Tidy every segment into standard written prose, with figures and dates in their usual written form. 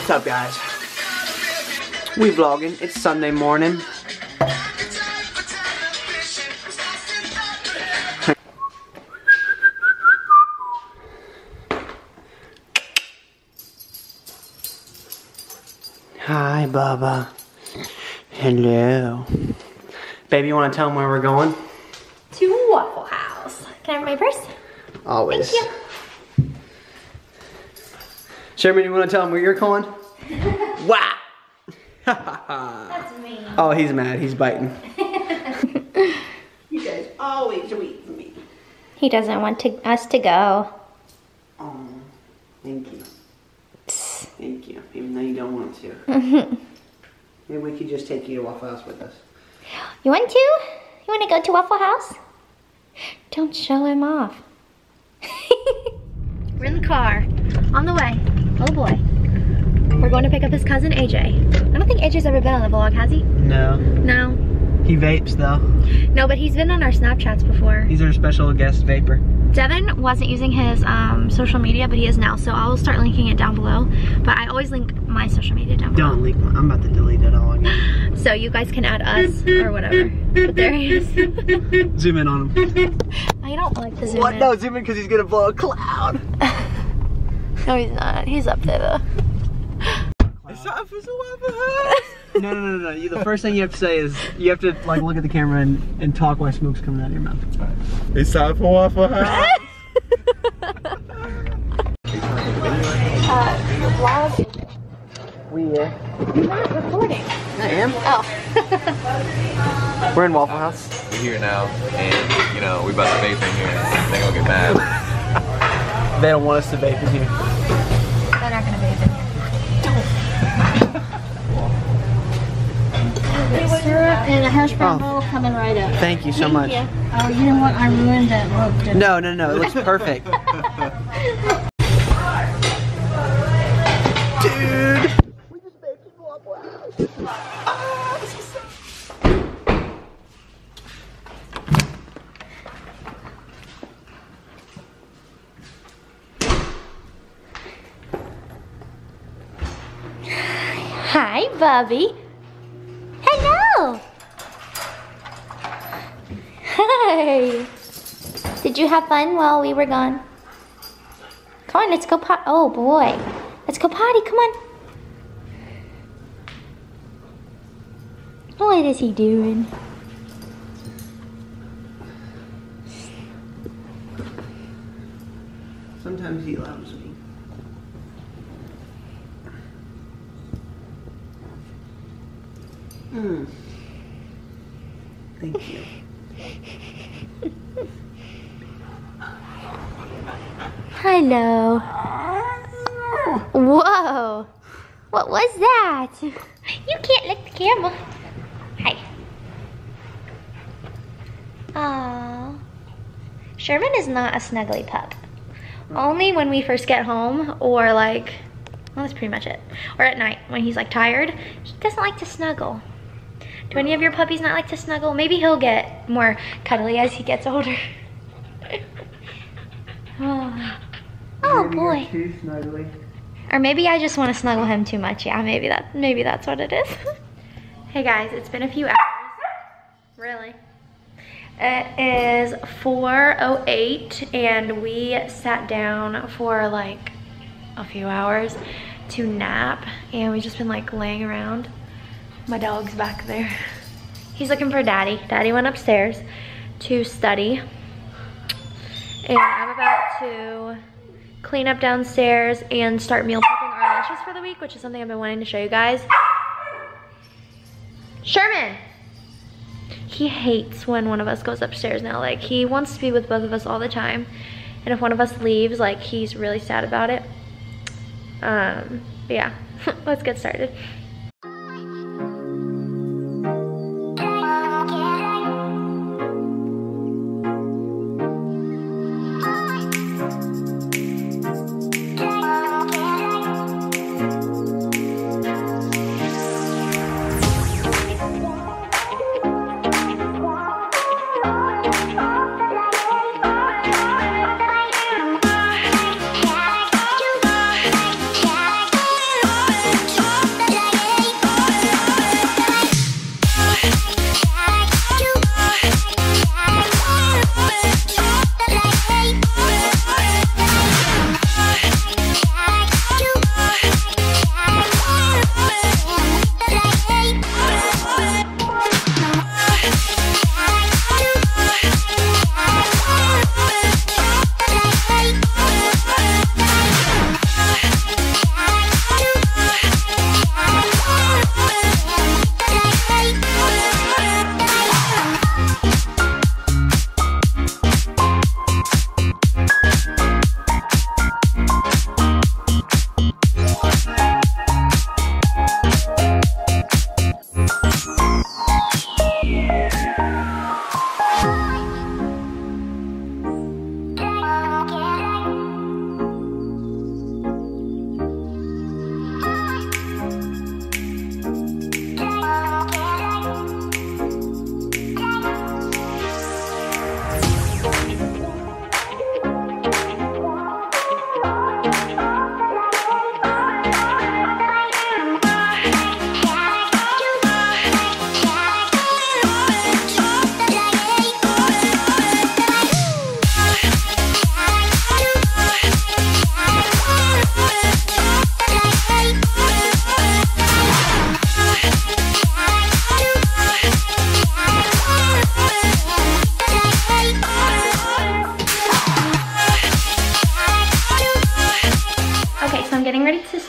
What's up, guys? We vlogging. It's Sunday morning. Hi, Bubba. Hello. Baby, you want to tell them where we're going? To Waffle House. Can I have my purse? Always. Thank you. Sherman, you want to tell them where you're going? Wow. That's me. Oh, he's mad. He's biting. You guys always wait for me. He doesn't want us to go. Oh, thank you. Thank you. Even though you don't want to. Maybe we could just take you to Waffle House with us. You want to? You want to go to Waffle House? Don't show him off. We're in the car. On the way. Oh boy. We're going to pick up his cousin AJ. I don't think AJ's ever been on the vlog, has he? No. No. He vapes though. No, but he's been on our Snapchats before. He's our special guest vapor. Devin wasn't using his social media, but he is now, so I'll start linking it down below. But I always link my social media down below. Don't link one. I'm about to delete it all again. So you guys can add us or whatever. But there he is. Zoom in on him. I don't like to zoom What? in. No, zoom in because he's gonna blow a cloud. No, he's not. He's up there though. It's time for some Waffle House. No. The first thing you have to say is you have to like look at the camera and talk while smoke's coming out of your mouth. It's time for Waffle House. Vlog. You're not recording. I am. Oh. We're in Waffle House. We're here now, and you know we about to vape in here. They gonna get mad. They don't want us to vape in here. They're not gonna vape in here. Syrup and a hash brown bowl coming right up. Thank you so much. Oh, you didn't want I ruined that look, did No, it looks perfect. Dude! We just vaped in Waffle House. Ah, this is so... Hi, Bubby. Hello. Hi. Did you have fun while we were gone? Come on, let's go potty. Oh boy. Let's go potty, come on. What is he doing? Sometimes he loves me. Thank you. Hello. Whoa. What was that? You can't lick the camera. Hi. Aww. Sherman is not a snuggly pup. Only when we first get home or like, well, that's pretty much it. Or at night when he's like tired, he doesn't like to snuggle. Do any of your puppies not like to snuggle? Maybe he'll get more cuddly as he gets older. Oh boy. Too snuggly. Or maybe I just want to snuggle him too much. Yeah, maybe that's what it is. Hey guys, it's been a few hours. Really? It is 4:08 and we sat down for like a few hours to nap and we've just been like laying around. My dog's back there. He's looking for Daddy. Daddy went upstairs to study. And I'm about to clean up downstairs and start meal prepping our lunches for the week, which is something I've been wanting to show you guys. Sherman! He hates when one of us goes upstairs now. Like, he wants to be with both of us all the time. And if one of us leaves, like, he's really sad about it. But yeah, let's get started.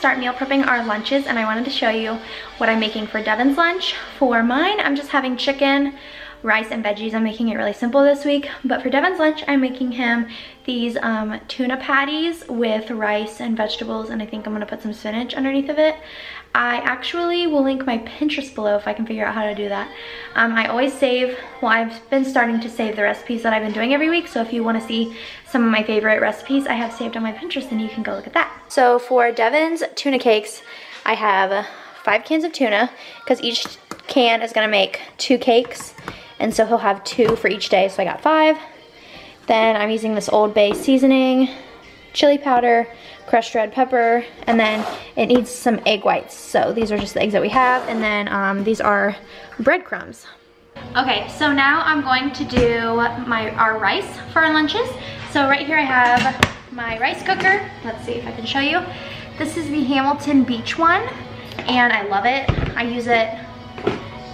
start meal prepping our lunches, and I wanted to show you what I'm making for Devin's lunch. For mine, I'm just having chicken, rice, and veggies. I'm making it really simple this week, but for Devin's lunch, I'm making him these tuna patties with rice and vegetables, and I think I'm gonna put some spinach underneath of it. I actually will link my Pinterest below if I can figure out how to do that. I always save, well, I've been starting to save the recipes that I've been doing every week, so if you wanna see some of my favorite recipes I have saved on my Pinterest, then you can go look at that. So for Devin's tuna cakes, I have 5 cans of tuna, because each can is gonna make 2 cakes, and so he'll have 2 for each day, so I got 5. Then I'm using this Old Bay seasoning, chili powder, crushed red pepper, and then it needs some egg whites. So these are just the eggs that we have, and then these are breadcrumbs. Okay, so now I'm going to do our rice for our lunches. So right here I have my rice cooker. Let's see if I can show you. This is the Hamilton Beach one, and I love it. I use it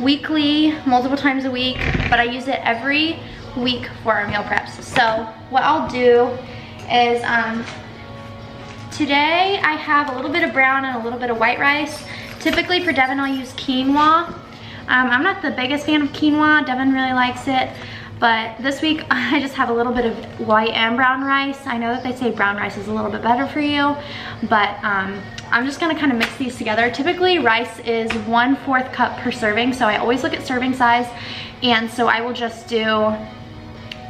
weekly, multiple times a week, but I use it every week for our meal preps. So what I'll do is today I have a little bit of brown and a little bit of white rice. Typically for Devin I'll use quinoa. I'm not the biggest fan of quinoa. Devin really likes it, but this week I just have a little bit of white and brown rice. I know that they say brown rice is a little bit better for you, but I'm just gonna kind of mix these together. Typically rice is 1/4 cup per serving, so I always look at serving size, and so I will just do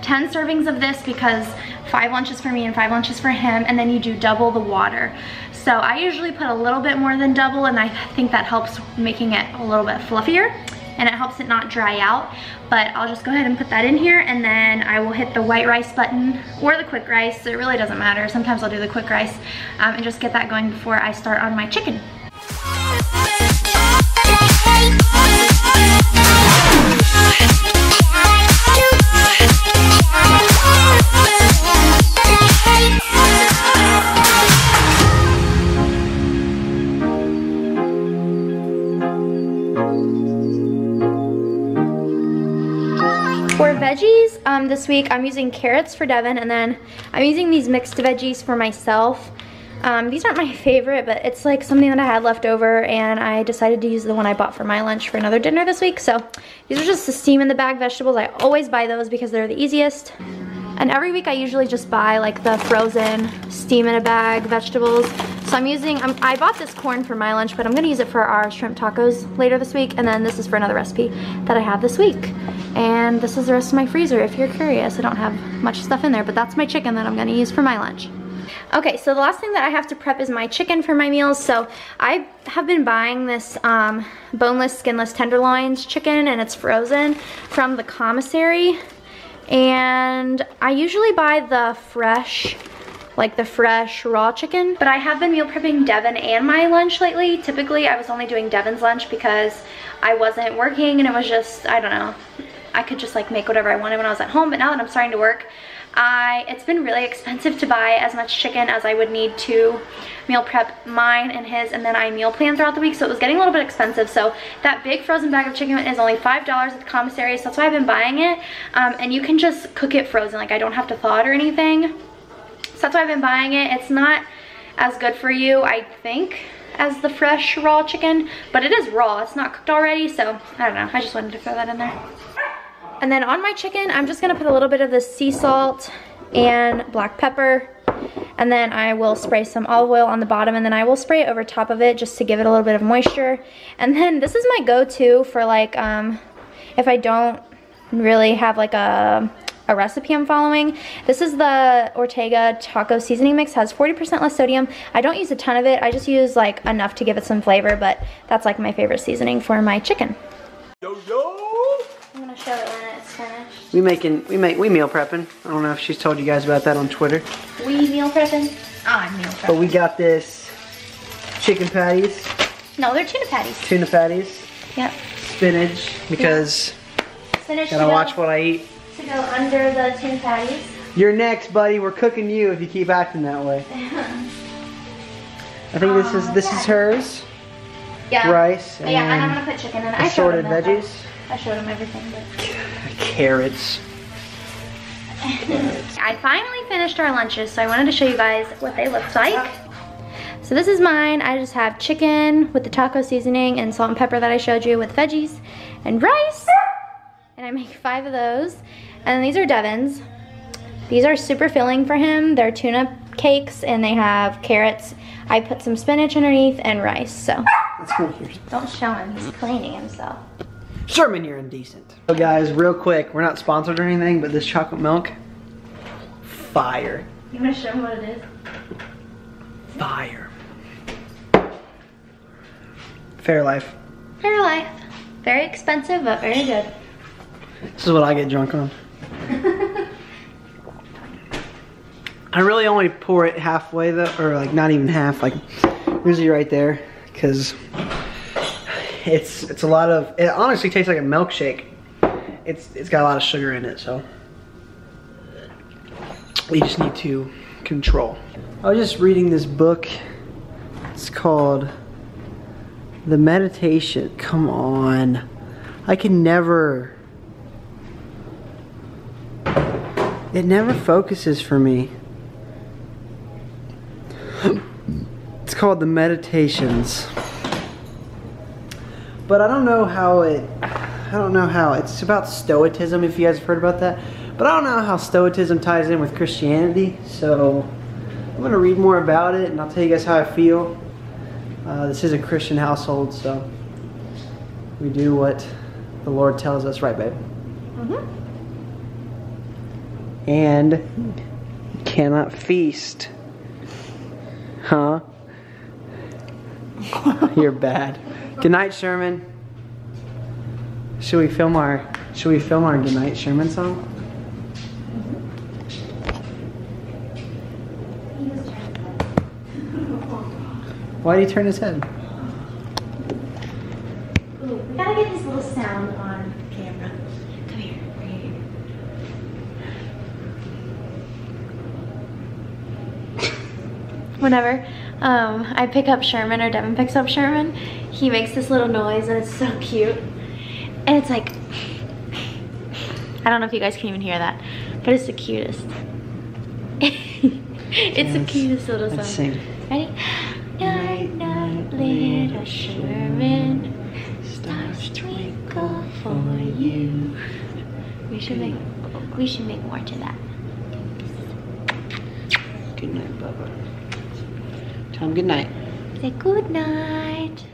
10 servings of this because 5 lunches for me and 5 lunches for him, and then you do double the water. So I usually put a little bit more than double, and I think that helps making it a little bit fluffier, and it helps it not dry out. But I'll just go ahead and put that in here, and then I will hit the white rice button or the quick rice. It really doesn't matter. Sometimes I'll do the quick rice and just get that going before I start on my chicken. For veggies, this week I'm using carrots for Devin, and then I'm using these mixed veggies for myself. These aren't my favorite, but it's like something that I had left over, and I decided to use the one I bought for my lunch for another dinner this week. So these are just the steam in the bag vegetables. I always buy those because they're the easiest. And every week I usually just buy like the frozen steam in a bag vegetables. So I'm using, I bought this corn for my lunch, but I'm gonna use it for our shrimp tacos later this week. And then this is for another recipe that I have this week. And this is the rest of my freezer if you're curious. I don't have much stuff in there, but that's my chicken that I'm gonna use for my lunch. Okay, so the last thing that I have to prep is my chicken for my meals. So I have been buying this boneless, skinless tenderloins chicken, and it's frozen from the commissary. And I usually buy the fresh, like the fresh raw chicken, but I have been meal prepping Devin and my lunch lately. Typically I was only doing Devin's lunch because I wasn't working, and it was just, I don't know, I could just like make whatever I wanted when I was at home. But now that I'm starting to work, it's been really expensive to buy as much chicken as I would need to meal prep mine and his, and then I meal plan throughout the week, so it was getting a little bit expensive. So that big frozen bag of chicken is only $5 at the commissary, so that's why I've been buying it. And you can just cook it frozen, like I don't have to thaw it or anything. So that's why I've been buying it. It's not as good for you, I think, as the fresh raw chicken, but it is raw, it's not cooked already, so I don't know, I just wanted to throw that in there. And then on my chicken, I'm just gonna put a little bit of the sea salt and black pepper, and then I will spray some olive oil on the bottom, and then I will spray it over top of it just to give it a little bit of moisture. And then this is my go-to for like, if I don't really have like a recipe I'm following. This is the Ortega taco seasoning mix, has 40% less sodium. I don't use a ton of it, I just use like enough to give it some flavor, but that's like my favorite seasoning for my chicken. Yo, yo! I'm gonna show it when it's finished. We meal prepping. I don't know if she's told you guys about that on Twitter. We meal prepping? I'm meal prepping. But we got this chicken patties. No, they're tuna patties. Tuna patties. Yep. Spinach, because spinach gotta watch what I eat. To go under the tuna patties. You're next, buddy. We're cooking you if you keep acting that way. I think this is hers. Yeah. Rice. And yeah, and I'm gonna put chicken in it. Assorted veggies. I showed him everything. But... Carrots. I finally finished our lunches, so I wanted to show you guys what they looked like. So So this is mine. I just have chicken with the taco seasoning and salt and pepper that I showed you with veggies and rice. And I make 5 of those. And then these are Devin's. These are super filling for him. They're tuna cakes and they have carrots. I put some spinach underneath and rice, so. Let's go here. Don't show him, he's cleaning himself. Sherman, you're indecent. So guys, real quick, we're not sponsored or anything, but this chocolate milk, fire. You wanna show him what it is? Fire. Fairlife. Fairlife. Very expensive, but very good. This is what I get drunk on. I really only pour it halfway though, or like not even half, like usually right there, because it's a lot of, it honestly tastes like a milkshake. It's got a lot of sugar in it, so we just need to control. I was just reading this book. It's called The Meditation. Come on. I can never, it never focuses for me. It's called The Meditations. But I don't know how it's about Stoicism, if you guys have heard about that. But I don't know how Stoicism ties in with Christianity, so I'm gonna read more about it and I'll tell you guys how I feel. This is a Christian household, so we do what the Lord tells us, right, babe? Mm-hmm. And cannot feast. Huh? You're bad. Good night, Sherman. Should we film our Good Night Sherman song? Why did he turn his head? Ooh, we gotta get this little sound on camera. Come here, right here. Whenever I pick up Sherman or Devin picks up Sherman, he makes this little noise and it's so cute. And it's like, I don't know if you guys can even hear that, but it's the cutest. It's the cutest little song. Let's sing. Ready? Night, night, little Sherman, stars twinkle for you. We should make more to that. Good night, Bubba. Tell him good night. Say good night.